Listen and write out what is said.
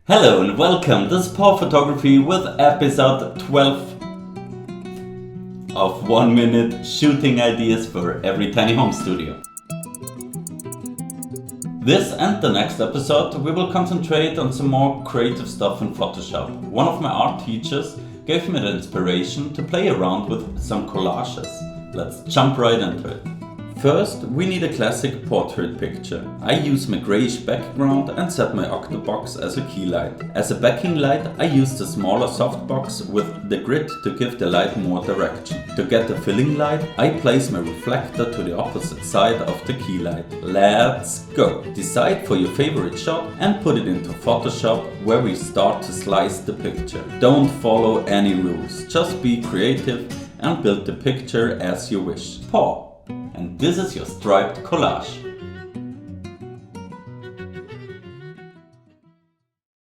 Hello and welcome, this is Paul Photography with episode 12 of 1 minute shooting ideas for every tiny home studio. This and the next episode we will concentrate on some more creative stuff in Photoshop. One of my art teachers gave me the inspiration to play around with some collages. Let's jump right into it. First, we need a classic portrait picture. I use my grayish background and set my Octabox as a key light. As a backing light, I use the smaller softbox with the grid to give the light more direction. To get the filling light, I place my reflector to the opposite side of the key light. Let's go! Decide for your favorite shot and put it into Photoshop, where we start to slice the picture. Don't follow any rules, just be creative and build the picture as you wish. Pause. And this is your striped collage.